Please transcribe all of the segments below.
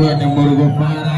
Tuan yang baru berparah.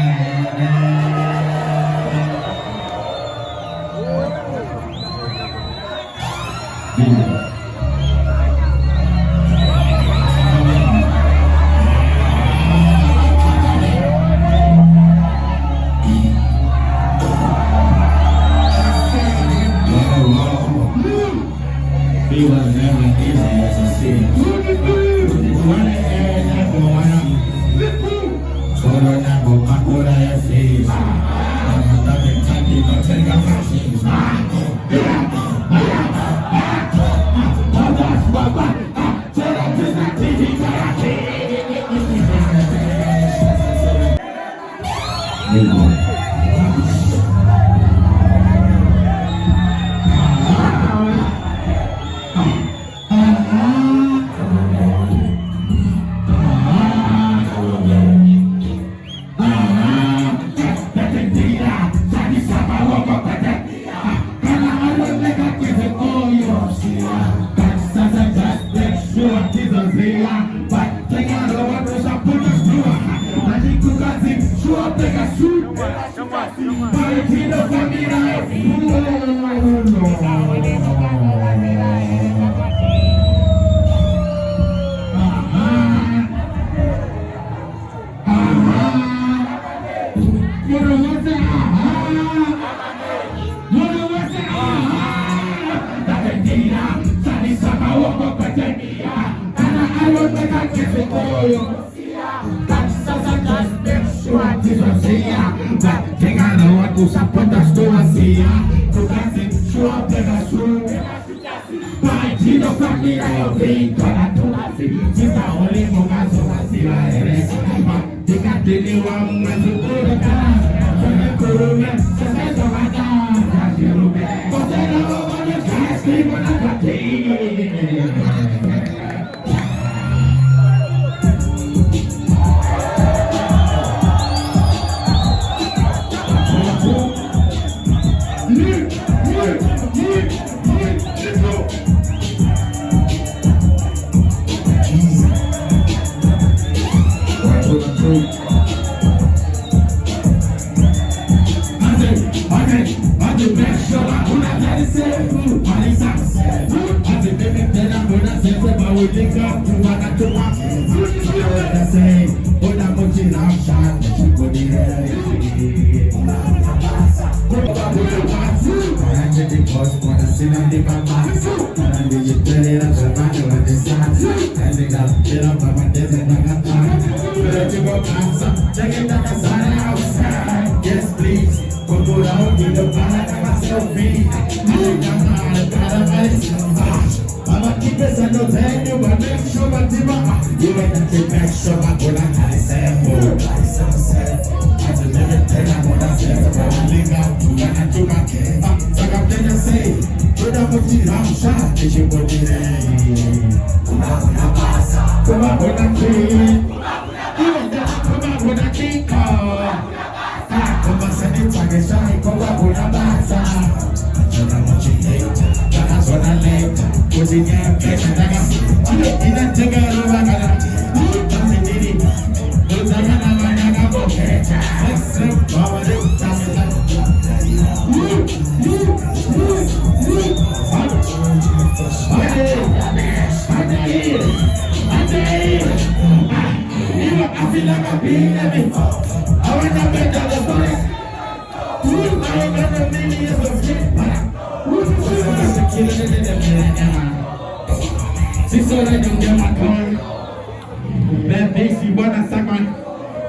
Baby, si buona sakman.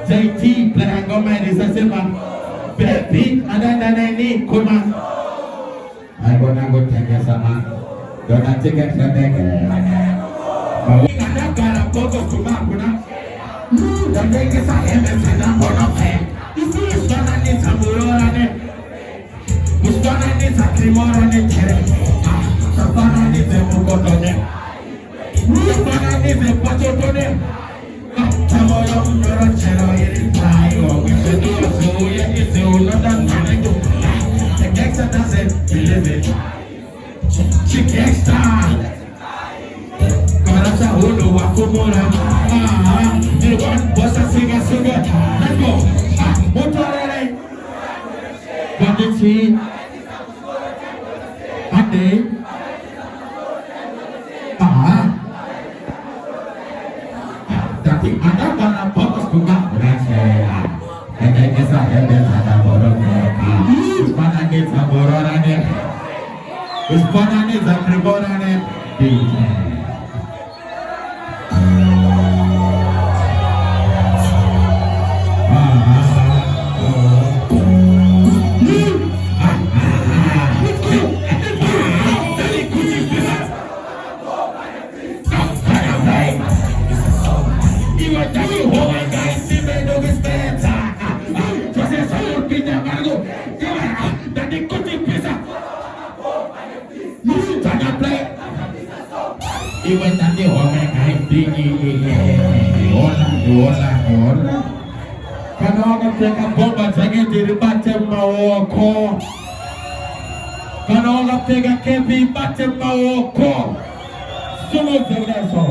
JT, play ngoma ni sasema. Baby, ada ni kuma. Aku nanggut jaga sama. Dona ceket sedek. Ada cara foto cuma kuna. Dan mereka saya menjadi orang kaya. Itu sekarang ni samurai ni. Sekarang ni sakrimora ni cere. Sekarang ni semukoto ni. Sekarang ni sepacoto ni. Sama yang orang cero ini tayo. Itu suya itu nonton mana itu. Gangsta dance, believe it. She gangsta. Karasa hulu aku mula. Irwan bosa singa. Let's go. Motor ini. Kondisi. Ade. Tapi ada karena fokus juga berasa. Ada kisah yang ada borong. Uspanane saborane. Uspanane zakriborane. Iwan tadi orang kait tinggi, olah. Kalau orang cakap bomba jangan diri macam mau ko. Kalau orang cakap kepi macam mau ko, semua jangan so.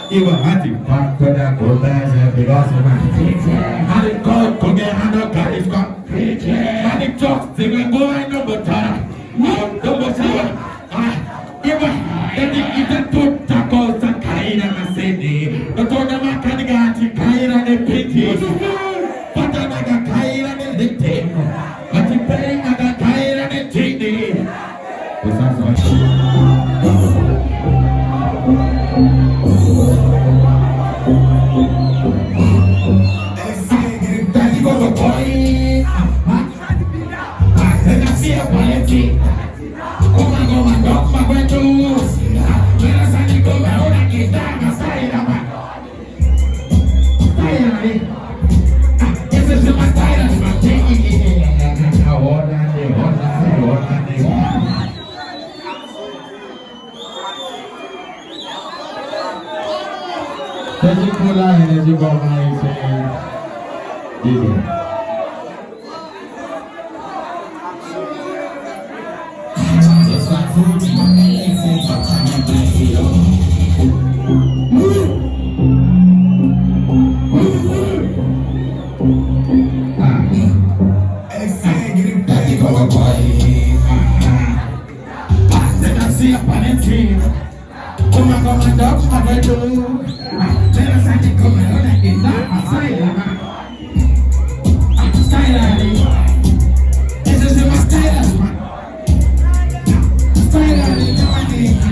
Ibu hati pak pada kota saya bilas rumah. Hari kau kongnya anak garis kau. Hari cok dengan gua nombor tanah. Nombor saya. Ibu jadi kita tuh takut sakai nama sini. Betul nama kan gaji kairan di piti. Pada naga kairan di dikti. Mati pering naga kairan di tinggi. Besar soal. Jadi pula energi bawah ini ini. Sesuatu di mana itu bacanya beliau. Tadi kau baik. Dengan siapa nanti? Some of them dogs have a do. Then I said, come on, that is not a style. This is my style, man. Style,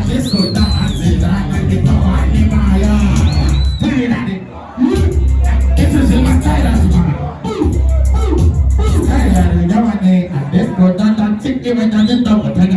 this go down and say that I get no money, my style. This is my style, man. Style, this go down and think you went on the top of the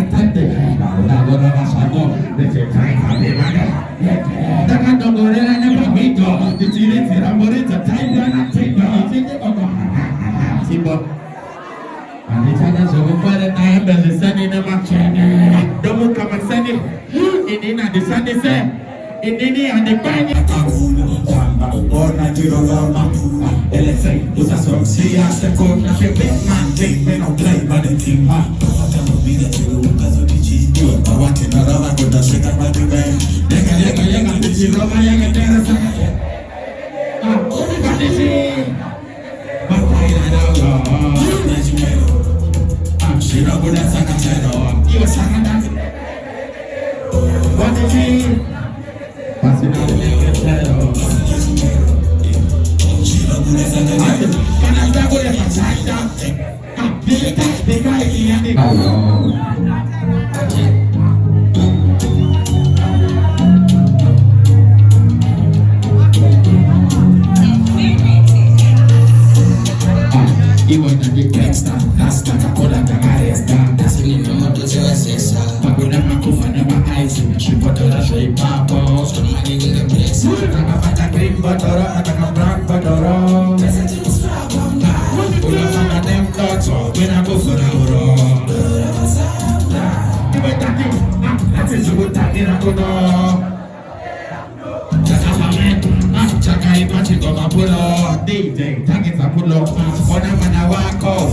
DJ, target a pull up, on a man a walk out.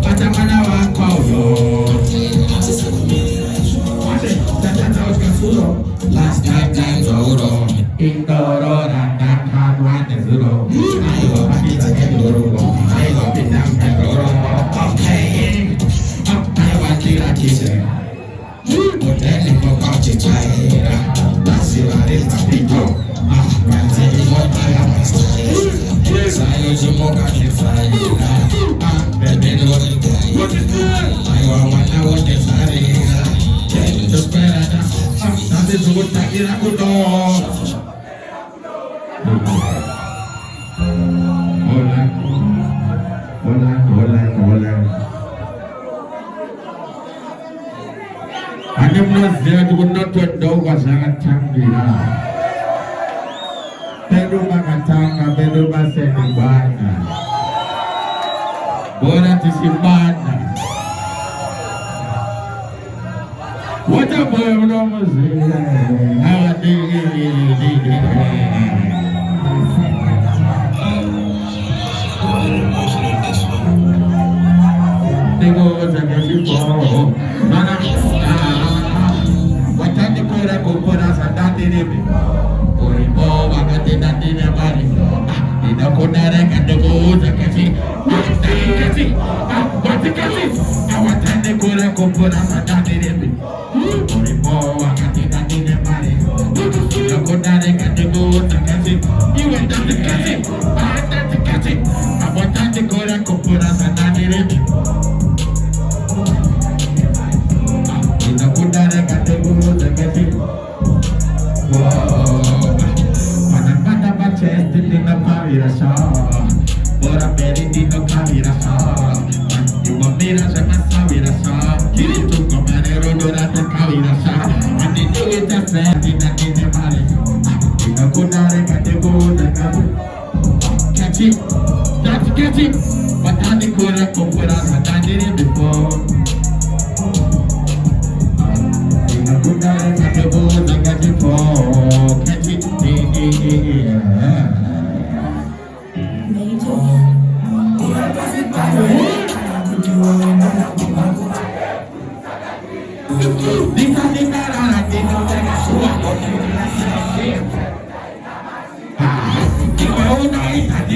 But a man a walk out. Last time times out. In the road and that hard one is low. I go back in the road. I go be down the road. Okay. I want to get a kitchen. But then it will catch it. That's it, I didn't have to go. What a boy,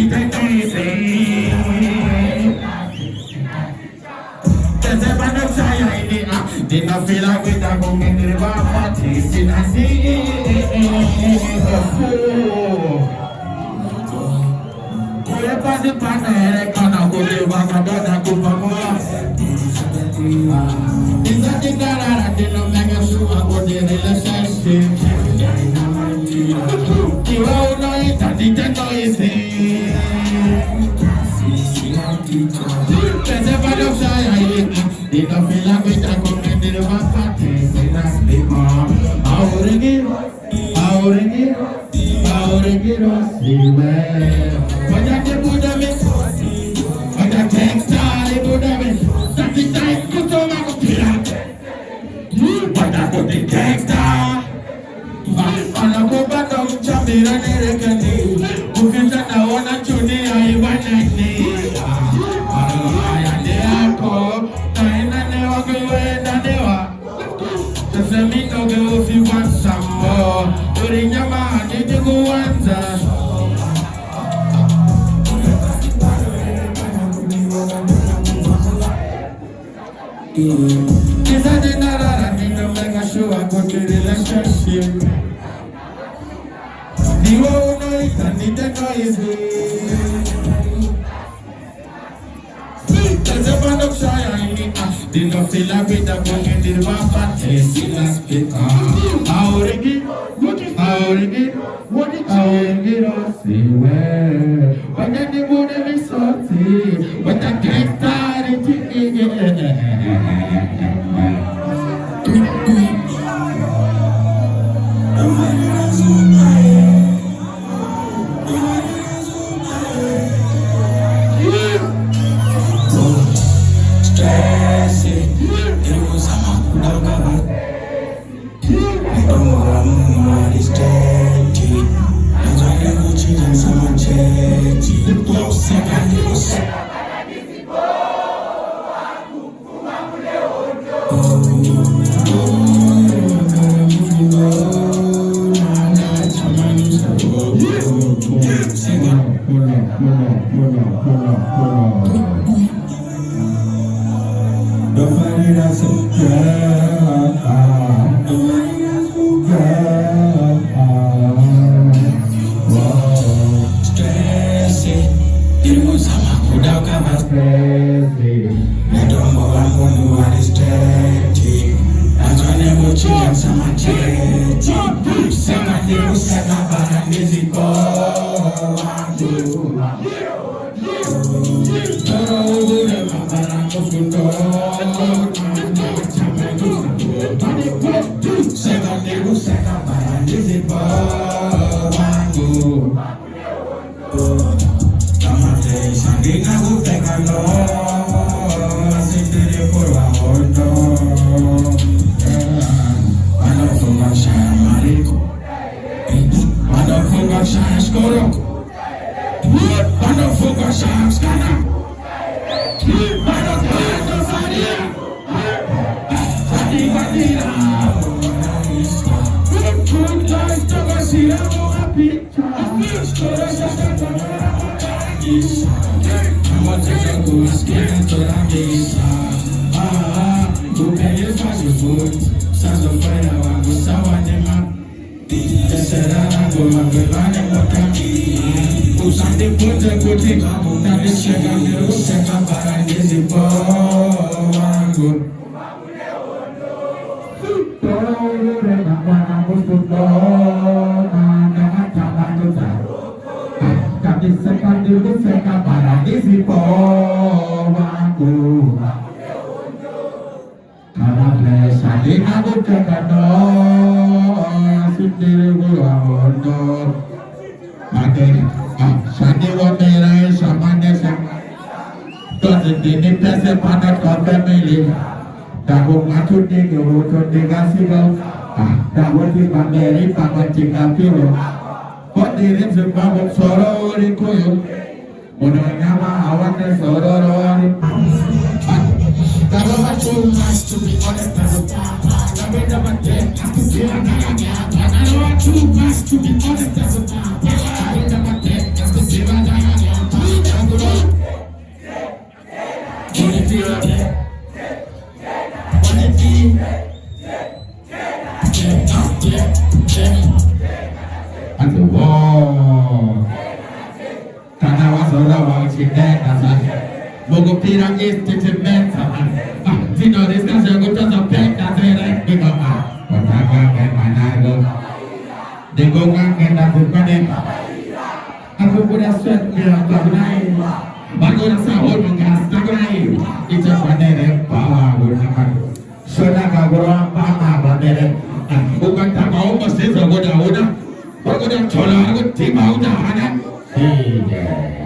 Thank you. vida com quem ele vai partir. Se nasce, olha pra de panela, canal com ele vai acabar com família. Isa de carara, de não mega sua, poder ele assiste. Que eu não está dizendo isso. Pensa para eu sair aí, e não fila vida com ele vai partir. Se nasce, aurigiro, se vai. Olha que Buda me olha que extra, Buda me sapita e costuma cuidar. Olha que tem extra. Olha que bata um chamira nele que nem. O que já tá ona chuni aí vai nem. Olha de aco, tá indo ne wa que vai da dewa. Tese mi no que o fi wan sambo. Urinya ma ni de guanza. Isa de narara ni no mega shua kote relationship. Diwa uno ita ni de noise. Tese bandok shaya inita. Di no fila vida konge dirwa pate sila spika. Aurigi siwe. Wanya di bude mi soti. Wata kekta di Ante wo. Karena wasora wang cinde kasar. Mogo pirang istimewa sama. Sino discuss yang kita sampai kasar di bawah. Pertama bagaimana lo? Dengongan kita bukan aku punya surat yang bagai bagai sahur mengas bagai itu pada bawah gunakan sudah kau apa pada bukan tak mau mesti jago dah bagus dah cola aku timau dah ada tidak.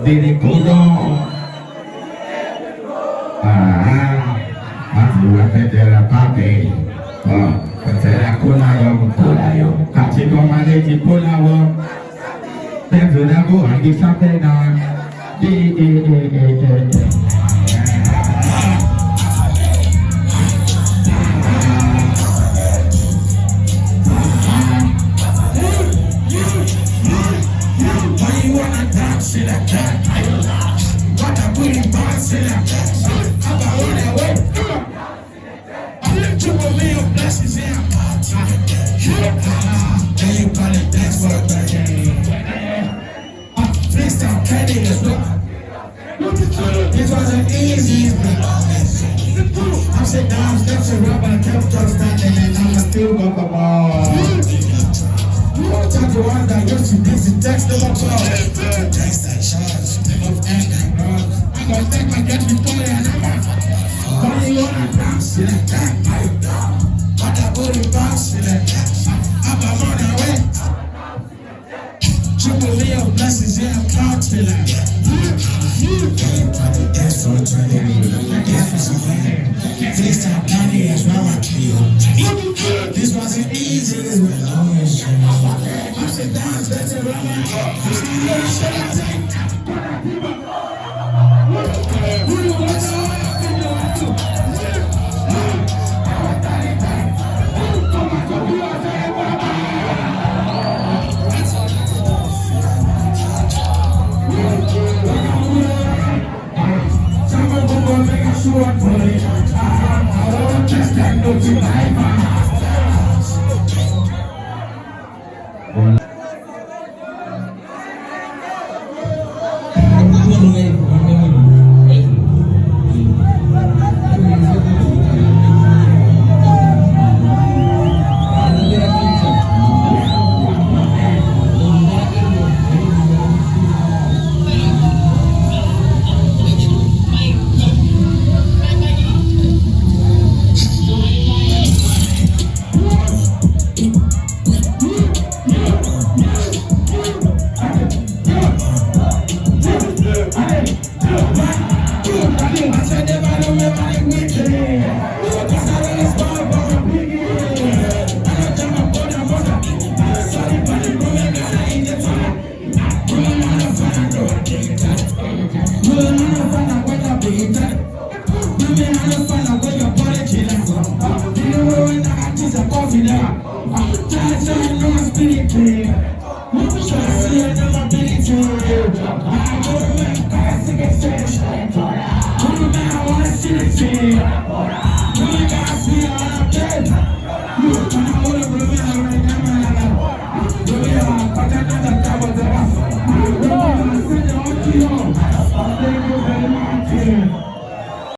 Diri kudo masih wate jera pakai jera kulayo kasih komade di pulau dan sudah buat di sampai dan This wasn't easy. I'm sitting down, steps and rub and kept just standing and I'm still up a ball. Time to wonder, just you busy text them up. Text that charge, them up and that bro. I'm gonna take my get before and I'm on. Only wanna bounce in that time, I down. But I booty bounce in that time. I'm on the way. Jubilee of blessings, yeah, I'm counting that. That's for 20 this time, Danny is now I feel. This wasn't easy, it's been long as I'm sitting down, that's a rubber. Who you want to Thank you.